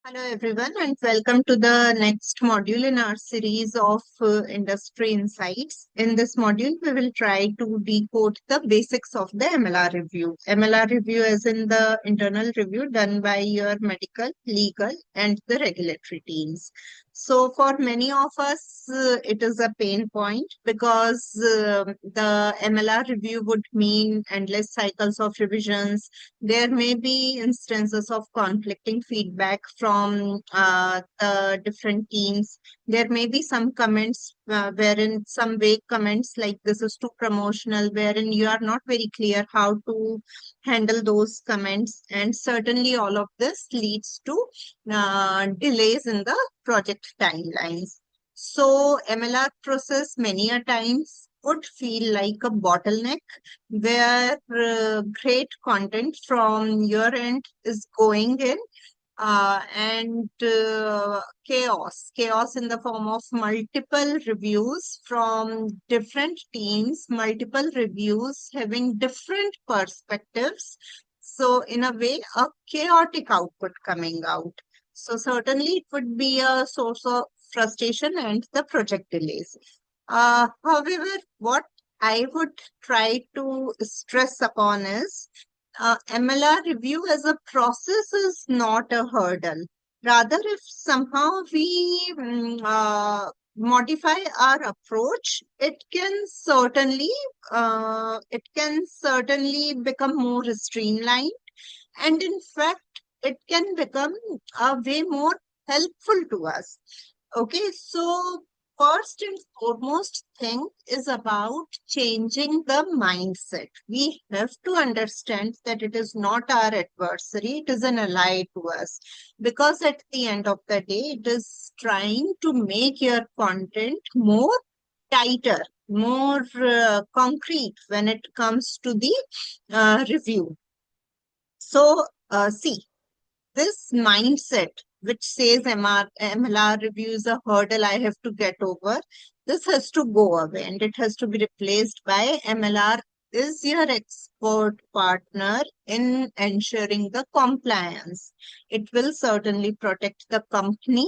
Hello, everyone, and welcome to the next module in our series of industry insights. In this module, we will try to decode the basics of the MLR review. MLR review, as in the internal review done by your medical, legal, and the regulatory teams. So, for many of us, it is a pain point because the MLR review would mean endless cycles of revisions. There may be instances of conflicting feedback from the different teams. There may be some comments wherein some vague comments like this is too promotional, wherein you are not very clear how to handle those comments. And certainly all of this leads to delays in the project timelines. So MLR process many a times would feel like a bottleneck where great content from your end is going in and chaos in the form of multiple reviews from different teams, multiple reviews having different perspectives. So in a way, a chaotic output coming out. So certainly it would be a source of frustration and the project delays. However, what I would try to stress upon is MLR review as a process is not a hurdle. Rather, if somehow we modify our approach, it can certainly become more streamlined, and in fact, it can become a way more helpful to us. Okay, so first and foremost thing is about changing the mindset. We have to understand that it is not our adversary, it is an ally to us. Because at the end of the day, it is trying to make your content more tighter, more concrete when it comes to the review. So, see, this mindset which says MLR review is a hurdle I have to get over, this has to go away and it has to be replaced by MLR is your expert partner in ensuring the compliance. It will certainly protect the company,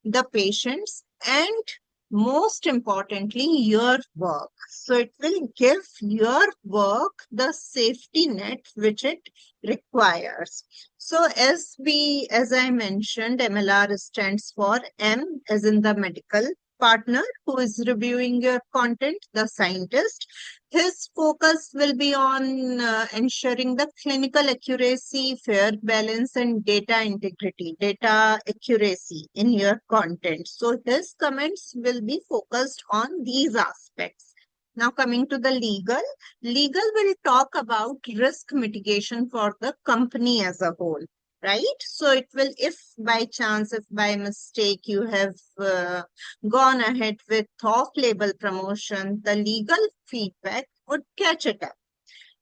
the patients, and most importantly, your work. So it will give your work the safety net which it requires. So as I mentioned, MLR stands for M as in the medical partner who is reviewing your content, the scientist. His focus will be on ensuring the clinical accuracy, fair balance, and data integrity, data accuracy in your content. So his comments will be focused on these aspects. Now coming to the legal will talk about risk mitigation for the company as a whole, right? So it will, if by chance, if by mistake you have gone ahead with off-label promotion, the legal feedback would catch it up.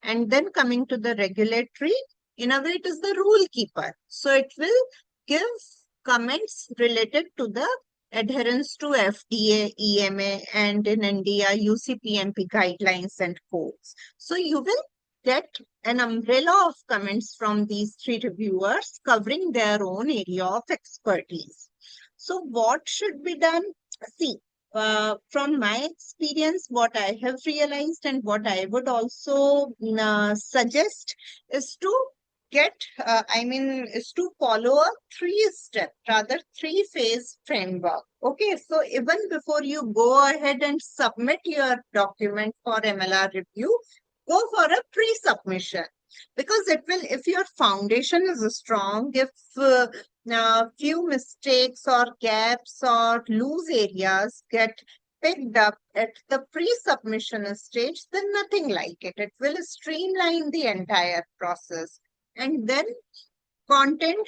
And then coming to the regulatory, in a way it is the rule keeper. So it will give comments related to the adherence to FDA, EMA, and in India, UCPMP guidelines and codes. So you will get an umbrella of comments from these three reviewers covering their own area of expertise. So what should be done? See, from my experience, what I have realized and what I would also suggest is to is to follow a three-step, rather three-phase framework. Okay, so even before you go ahead and submit your document for MLR review, go for a pre-submission because it will, if your foundation is strong, if few mistakes or gaps or loose areas get picked up at the pre-submission stage, then nothing like it. It will streamline the entire process. And then content.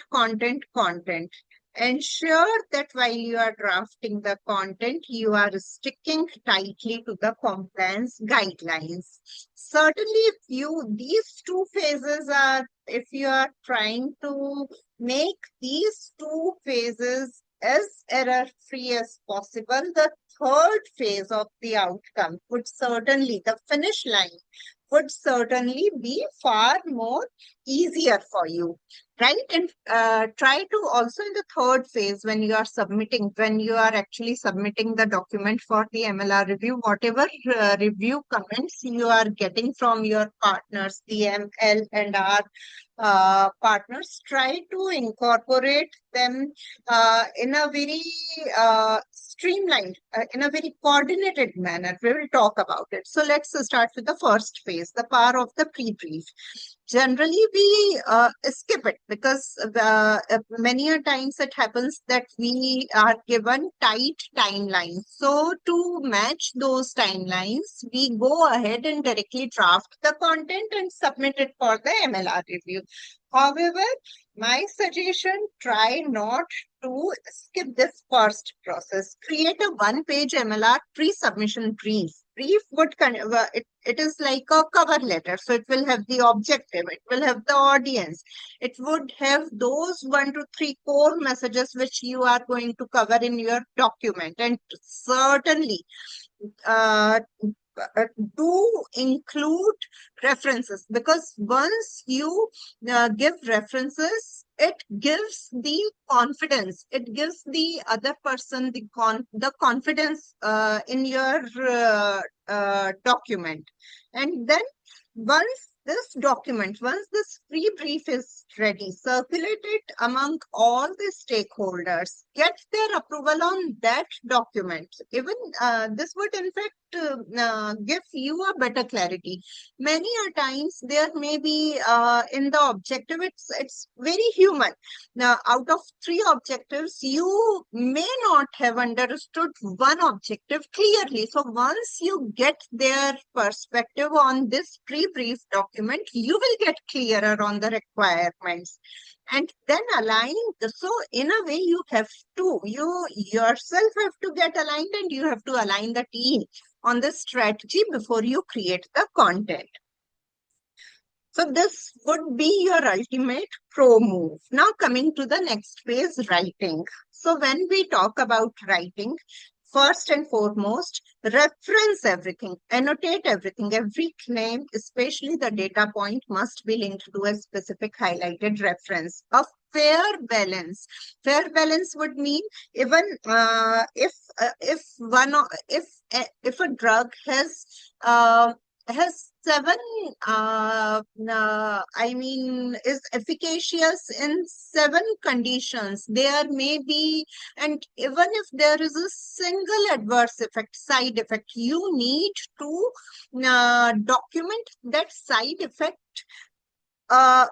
Ensure that while you are drafting the content, you are sticking tightly to the compliance guidelines. Certainly, these two phases are, if you are trying to make these two phases as error-free as possible, the third phase of the outcome would certainly, the finish line would certainly be far more easier for you. right? And try to also in the third phase, when you are submitting, when you are actually submitting the document for the MLR review, whatever review comments you are getting from your partners, the ML and R partners, try to incorporate them in a very streamlined, in a very coordinated manner. We will talk about it. So let's start with the first phase, the power of the pre-brief. Generally, we skip it because many a times it happens that we are given tight timelines. So to match those timelines, we go ahead and directly draft the content and submit it for the MLR review. However, my suggestion, try not to skip this first process. Create a one-page MLR pre-submission brief. Brief would it is like a cover letter. So it will have the objective, it will have the audience, it would have those 1 to 3 core messages which you are going to cover in your document. And certainly uh, do include references, because once you give references, it gives the confidence, it gives the other person the confidence in your document. And then once this free brief is ready, circulate it among all the stakeholders, get their approval on that document. Even this would in fact give you a better clarity. Many a times there may be in the objective, it's very human. Now, out of 3 objectives, you may not have understood one objective clearly. So once you get their perspective on this pre-brief document, you will get clearer on the requirements. And then align. So in a way, you yourself have to get aligned, and you have to align the team on the strategy before you create the content. So this would be your ultimate pro move. Now coming to the next phase, writing. So when we talk about writing, first and foremost, reference everything, annotate everything. Every claim, especially the data point, must be linked to a specific highlighted reference. A fair balance. Fair balance would mean even if if a drug has 7 is efficacious in 7 conditions, there may be, and even if there is a single adverse effect, side effect, you need to document that side effect uh,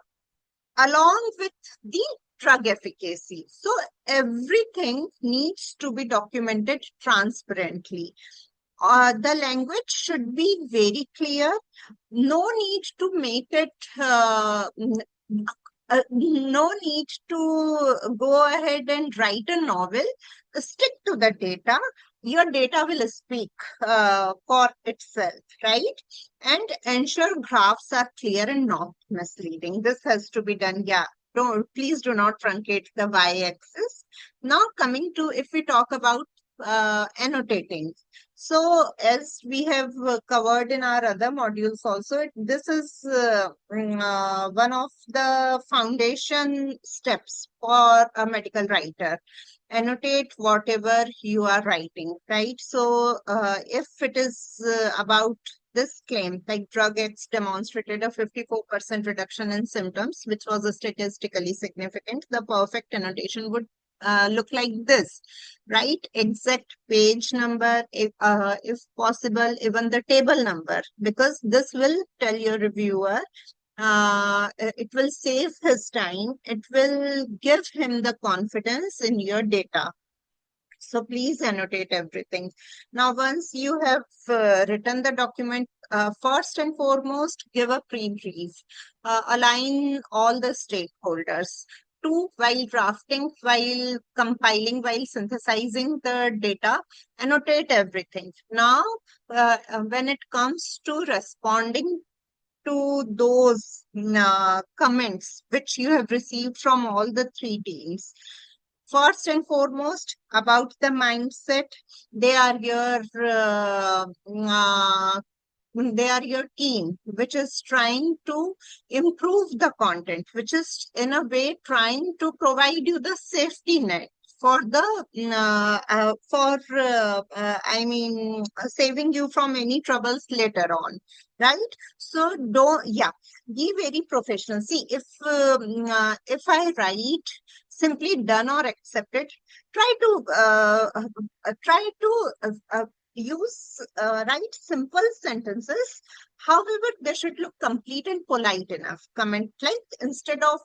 along with the drug efficacy. So everything needs to be documented transparently. The language should be very clear. No need to make it, no need to go ahead and write a novel. Stick to the data. Your data will speak for itself, right? And ensure graphs are clear and not misleading. This has to be done. Yeah. Please do not truncate the y-axis. Now coming to, if we talk about annotating. So as we have covered in our other modules also, this is one of the foundation steps for a medical writer. Annotate whatever you are writing, right? So if it is about this claim, like drug X demonstrated a 54% reduction in symptoms, which was statistically significant, the perfect annotation would look like this, right? Exact page number, if possible, even the table number, because this will tell your reviewer, it will save his time, it will give him the confidence in your data. So please annotate everything. Now, once you have written the document, first and foremost, give a pre-brief. Align all the stakeholders. 2, while drafting, while compiling, while synthesizing the data, annotate everything. Now, when it comes to responding to those comments which you have received from all the 3 teams, first and foremost, about the mindset, they are your they are your team, which is trying to improve the content, which is in a way trying to provide you the safety net for the saving you from any troubles later on, right? So don't, yeah, be very professional. See, if I write simply done or accepted, try to use write simple sentences. However, they should look complete and polite enough. Comment like instead of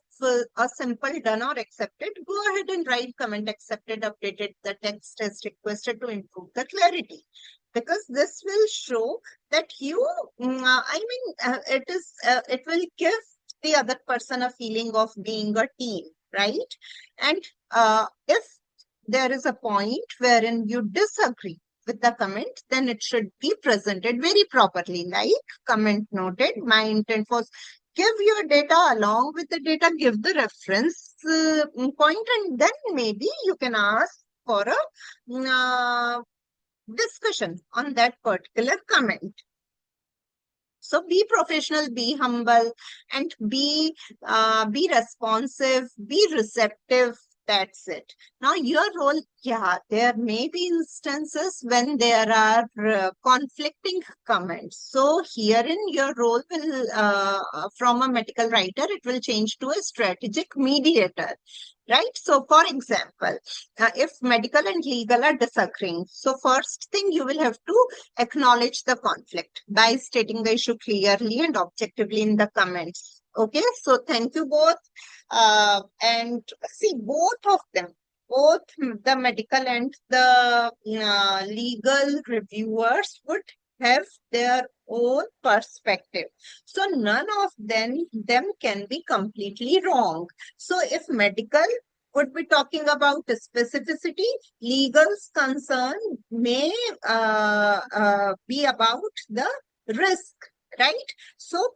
a simple done or accepted, go ahead and write comment accepted, updated the text as requested to improve the clarity. Because this will show that you, it will give the other person a feeling of being a team, right? And if there is a point wherein you disagree with the comment, then it should be presented very properly, like comment noted. My intent was give your data along with the data, give the reference point, and then maybe you can ask for a discussion on that particular comment. So be professional, be humble, and be responsive, be receptive. That's it. Now, your role, yeah, there may be instances when there are conflicting comments. So, herein your role will, from a medical writer, it will change to a strategic mediator, right? So, for example, if medical and legal are disagreeing, so first thing you will have to acknowledge the conflict by stating the issue clearly and objectively in the comments. Okay, so thank you both. And see, both of them, both the medical and the legal reviewers would have their own perspective. So none of them can be completely wrong. So if medical would be talking about specificity, legal's concern may be about the risk, right? So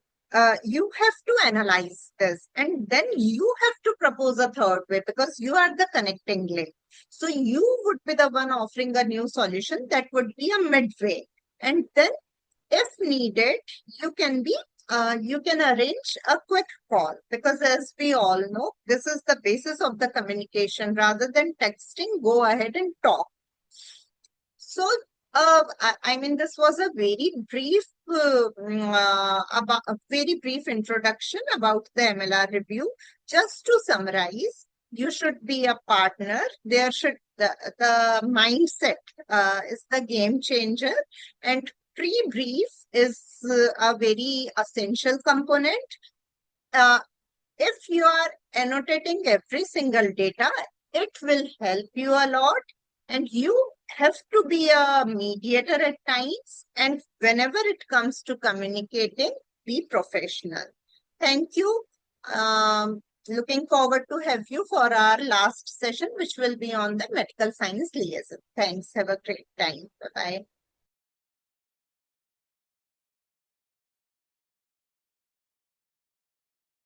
you have to analyze this, and then you have to propose a third way because you are the connecting link. So you would be the one offering a new solution that would be a midway. And then if needed, you can arrange a quick call because as we all know, this is the basis of the communication. Rather than texting, go ahead and talk. So, I mean, this was a very brief, about a very brief introduction about the MLR review. Just to summarize, you should be a partner. There should the mindset is the game changer, and pre-brief is a very essential component. Uh, if you are annotating every single data, it will help you a lot. And you have to be a mediator at times. And whenever it comes to communicating, be professional. Thank you. Looking forward to have you for our last session, which will be on the medical science liaison. Thanks. Have a great time. Bye-bye.